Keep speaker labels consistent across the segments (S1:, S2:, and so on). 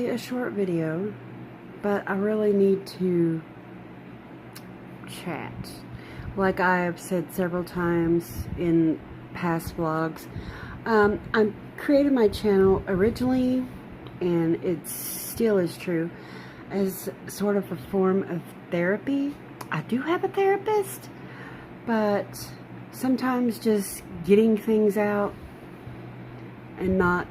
S1: a short video, but I really need to chat. Like I have said several times in past vlogs, I created my channel originally, and it still is true, as sort of a form of therapy. I do have a therapist, but sometimes just getting things out and not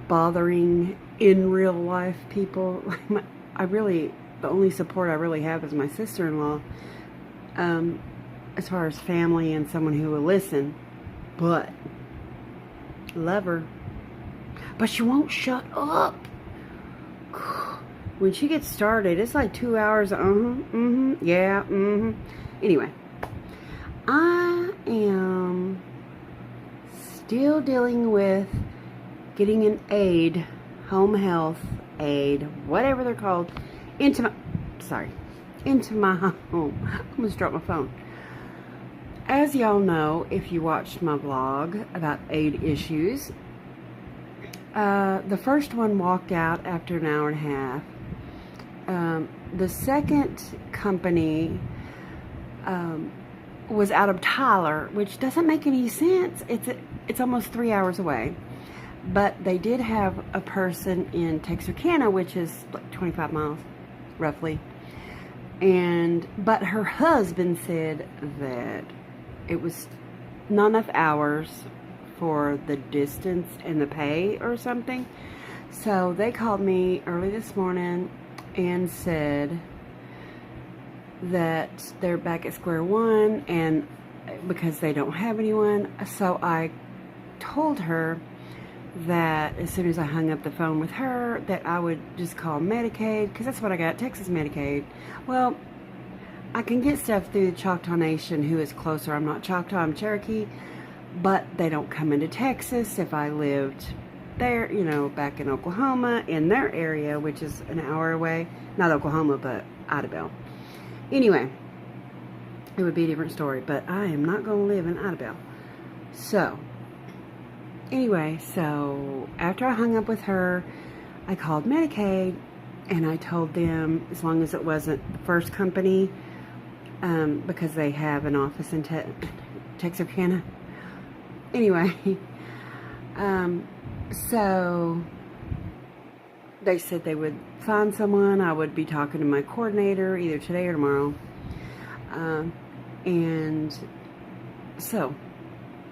S1: bothering in real life people. The only support I really have is my sister-in-law, as far as family and someone who will listen. But love her, but she won't shut up. When she gets started, it's like 2 hours. Yeah. Anyway, I am still dealing with getting an aide, home health aide, whatever they're called, into my home. I almost dropped my phone. As y'all know, if you watched my vlog about aide issues, the first one walked out after an hour and a half. The second company was out of Tyler, which doesn't make any sense. It's almost 3 hours away. But they did have a person in Texarkana, which is like 25 miles, roughly. But her husband said that it was not enough hours for the distance and the pay or something. So they called me early this morning and said that they're back at square one, and because they don't have anyone. So I told her that as soon as I hung up the phone with her, that I would just call Medicaid, because that's what I got, Texas Medicaid. Well, I can get stuff through the Choctaw Nation, who is closer. I'm not Choctaw, I'm Cherokee, but they don't come into Texas. If I lived there, you know, back in Oklahoma, in their area, which is an hour away, not Oklahoma, but Idabel. Anyway, it would be a different story, but I am not going to live in Idabel. So, anyway, so after I hung up with her, I called Medicaid, and I told them, as long as it wasn't the first company, because they have an office in Texarkana. Anyway, so they said they would find someone. I would be talking to my coordinator either today or tomorrow. And so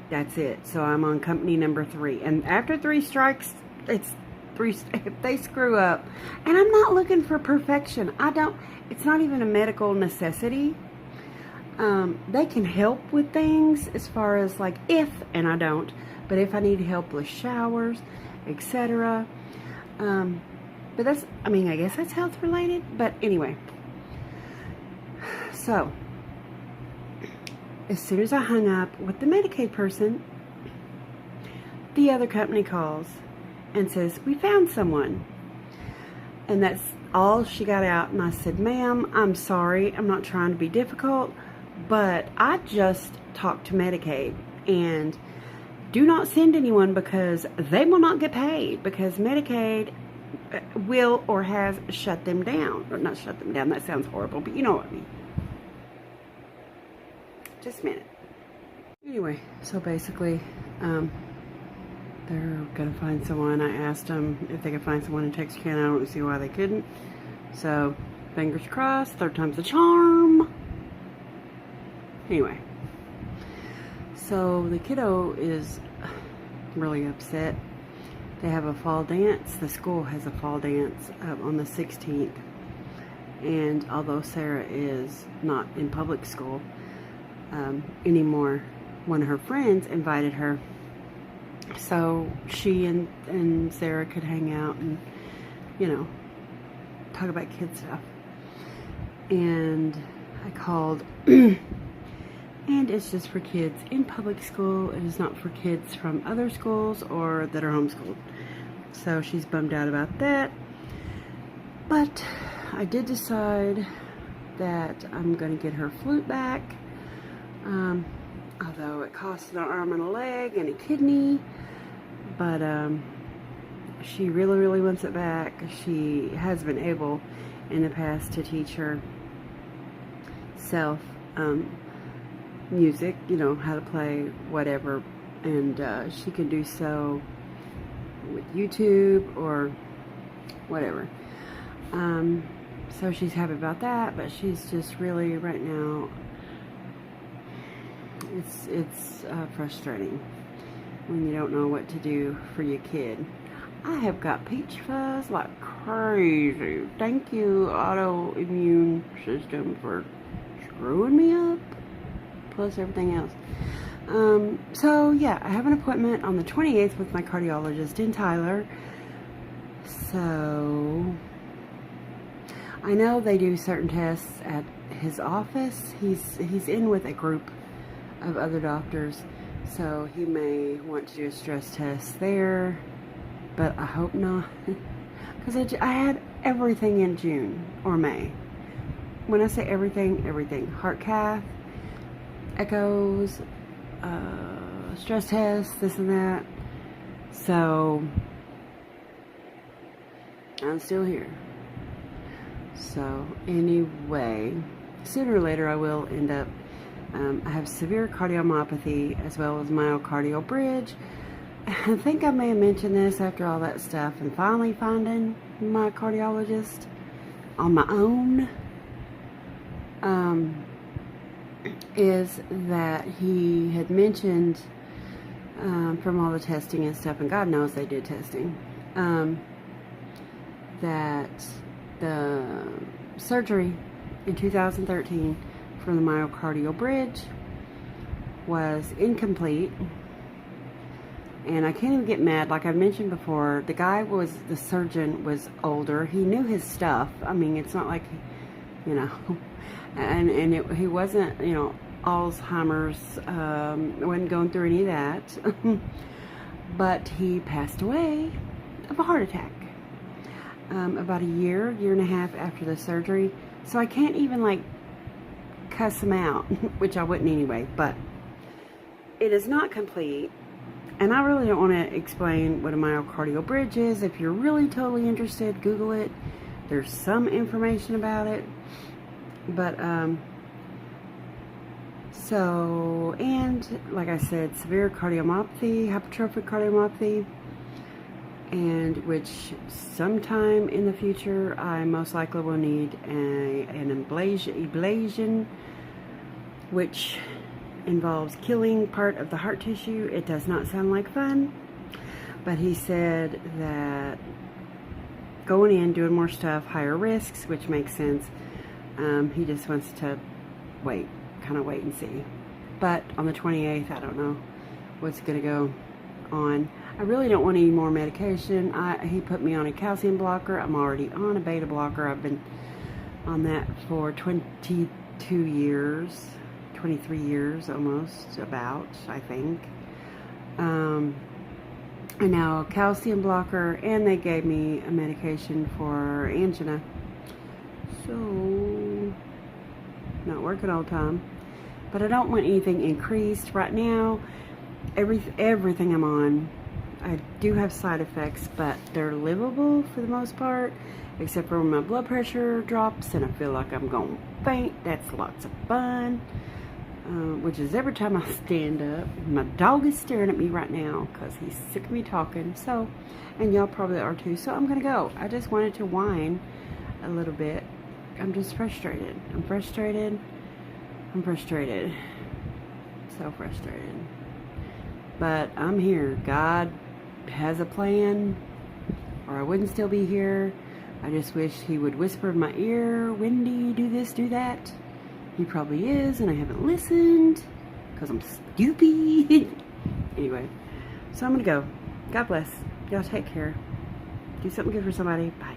S1: that's it. So I'm on company number 3. And after 3 strikes, it's 3. If they screw up, and I'm not looking for perfection. It's not even a medical necessity. They can help with things as far as like and I don't, but if I need help with showers, etc. But that's, I guess that's health related. But anyway, so as soon as I hung up with the Medicaid person, the other company calls and says, we found someone. And that's all she got out. And I said, ma'am, I'm sorry. I'm not trying to be difficult, but I just talked to Medicaid, and do not send anyone, because they will not get paid, because Medicaid will or has shut them down. Or not shut them down, that sounds horrible, but you know what I mean. Just a minute. Anyway, so basically, they're going to find someone. I asked them if they could find someone in Texarkana. I don't see why they couldn't. So, fingers crossed, third time's the charm. Anyway, so the kiddo is really upset. They have a fall dance. The school has a fall dance on the 16th. And although Sarah is not in public school anymore, one of her friends invited her. So she and Sarah could hang out and, you know, talk about kid stuff. And I called, and it's just for kids in public school. It is not for kids from other schools or that are homeschooled. So she's bummed out about that. But I did decide that I'm going to get her flute back. Although it costs an arm and a leg and a kidney. But She really, really wants it back. She has been able in the past to teach her self music, you know, how to play whatever, and she can do so with YouTube or whatever. So she's happy about that, but she's just really right now, it's frustrating when you don't know what to do for your kid. I have got peach fuzz like crazy. Thank you, autoimmune system, for screwing me up, plus everything else. So yeah, I have an appointment on the 28th with my cardiologist in Tyler. So I know they do certain tests at his office. He's in with a group of other doctors, so he may want to do a stress test there, but I hope not, because I had everything in June or May. When I say everything, heart cath, echoes, stress tests, this and that. So I'm still here. So anyway, sooner or later I will end up, I have severe cardiomyopathy as well as myocardial bridge. I think I may have mentioned this after all that stuff, and finally finding my cardiologist on my own, is that he had mentioned, from all the testing and stuff, and God knows they did testing, that the surgery in 2013 for the myocardial bridge was incomplete. And I can't even get mad. Like I've mentioned before, the surgeon was older. He knew his stuff. I mean, it's not like, you know, he wasn't, you know, Alzheimer's, wasn't going through any of that. But he passed away of a heart attack about a year and a half after the surgery. So I can't even, like, cuss him out, which I wouldn't anyway. But it is not complete. And I really don't want to explain what a myocardial bridge is. If you're really totally interested, Google it. There's some information about it. But, so, and like I said, severe cardiomyopathy, hypertrophic cardiomyopathy, and which sometime in the future I most likely will need an ablation, which involves killing part of the heart tissue. It does not sound like fun, but he said that going in, doing more stuff, higher risks, which makes sense. He just wants to kind of wait and see. But on the 28th, I don't know what's going to go on. I really don't want any more medication. He put me on a calcium blocker. I'm already on a beta blocker. I've been on that for 22 years. 23 years almost, about, I think. And now a calcium blocker, and they gave me a medication for angina. So, not working all the time. But I don't want anything increased right now. Everything I'm on, I do have side effects, but they're livable for the most part, except for when my blood pressure drops and I feel like I'm going to faint. That's lots of fun. Which is every time I stand up. My dog is staring at me right now because he's sick of me talking. So, and y'all probably are too. So I'm going to go. I just wanted to whine a little bit. I'm just frustrated. I'm frustrated. So frustrated. But I'm here. God has a plan, or I wouldn't still be here. I just wish he would whisper in my ear, Wendy, do this, do that. He probably is, and I haven't listened because I'm stupid. Anyway, so I'm going to go. God bless. Y'all take care. Do something good for somebody. Bye.